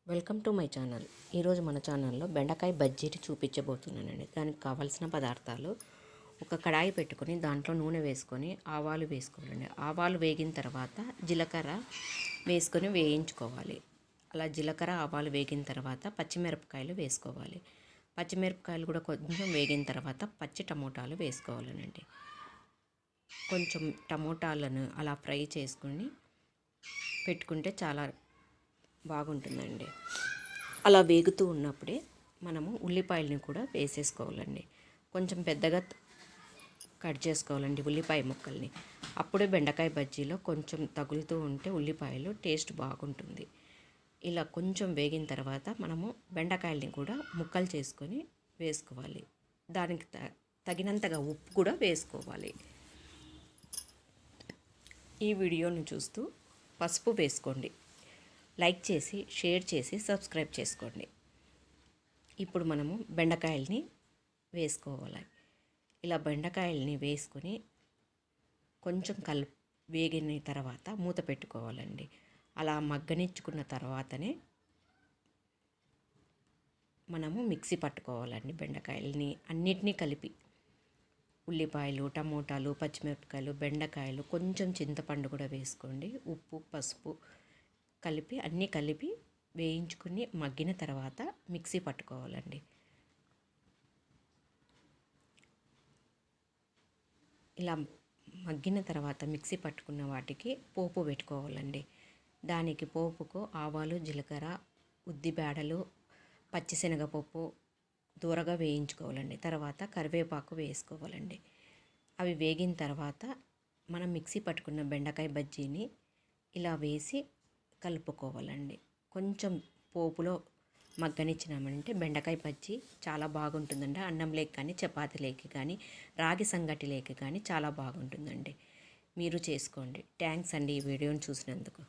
Welcome to my channel. ఈరోజు మన ఛానల్లో బెండకాయ బజ్జీ చూపించబోతున్నానండి. దానికి కావాల్సిన పదార్థాలు: ఒక కడాయి పెట్టుకొని దాంట్లో నూనె వేసుకొని ఆవాలు వేసుకోవాలండి. ఆవాలు వేగిన తర్వాత జీలకర్ర వేసుకొని వేయించుకోవాలి. అలా జీలకర్ర ఆవాలు వేగిన తర్వాత పచ్చిమిరపకాయలు వేసుకోవాలి. పచ్చిమిరపకాయలు కూడా కొంచెం వేగిన తర్వాత పచ్చి టమోటాలు వేసుకోవాలనండి. కొంచెం టమోటాలను అలా ఫ్రై చేసుకొని పెట్టుకుంటే చాలా బాగుంటుందండి. అలా వేగుతూ ఉన్నప్పుడే మనము ఉల్లిపాయలని కూడా వేసేసుకోవాలండి. కొంచెం పెద్దగా కట్ చేసుకోవాలండి ఉల్లిపాయ ముక్కల్ని. అప్పుడే బెండకాయ బజ్జీలో కొంచెం తగులుతూ ఉంటే ఉల్లిపాయలు టేస్ట్ బాగుంటుంది. ఇలా కొంచెం వేగిన తర్వాత మనము బెండకాయల్ని కూడా ముక్కలు చేసుకొని వేసుకోవాలి. దానికి తగినంతగా ఉప్పు కూడా వేసుకోవాలి. ఈ వీడియోను చూస్తూ పసుపు వేసుకోండి. లైక్ చేసి షేర్ చేసి సబ్స్క్రైబ్ చేసుకోండి. ఇప్పుడు మనము బెండకాయల్ని వేసుకోవాలి. ఇలా బెండకాయల్ని వేసుకొని కొంచెం వేగిన తర్వాత మూత పెట్టుకోవాలండి. అలా మగ్గనిచ్చుకున్న తర్వాతనే మనము మిక్సీ పట్టుకోవాలండి. బెండకాయల్ని అన్నిటినీ కలిపి ఉల్లిపాయలు, టమోటాలు, పచ్చిమిరపకాయలు, బెండకాయలు, కొంచెం చింతపండు కూడా వేసుకోండి. ఉప్పు, పసుపు అన్నీ కలిపి వేయించుకుని మగ్గిన తర్వాత మిక్సీ పట్టుకోవాలండి. ఇలా మగ్గిన తర్వాత మిక్సీ పట్టుకున్న వాటికి పోపు పెట్టుకోవాలండి. దానికి పోపుకు ఆవాలు, జీలకర్ర, ఉద్దిబేడలు, పచ్చిశనగపప్పు దూరగా వేయించుకోవాలండి. తర్వాత కరివేపాకు వేసుకోవాలండి. అవి వేగిన తర్వాత మనం మిక్సీ పట్టుకున్న బెండకాయ బజ్జీని ఇలా వేసి కలుపుకోవాలండి. కొంచెం పోపులో మగ్గనిచ్చినామంటే బెండకాయ బజ్జీ చాలా బాగుంటుందండి. అన్నం లేక కానీ, చపాతీ లేక కానీ, రాగి సంగటి లేక కానీ చాలా బాగుంటుందండి. మీరు చేసుకోండి. థ్యాంక్స్ అండి ఈ వీడియోని చూసినందుకు.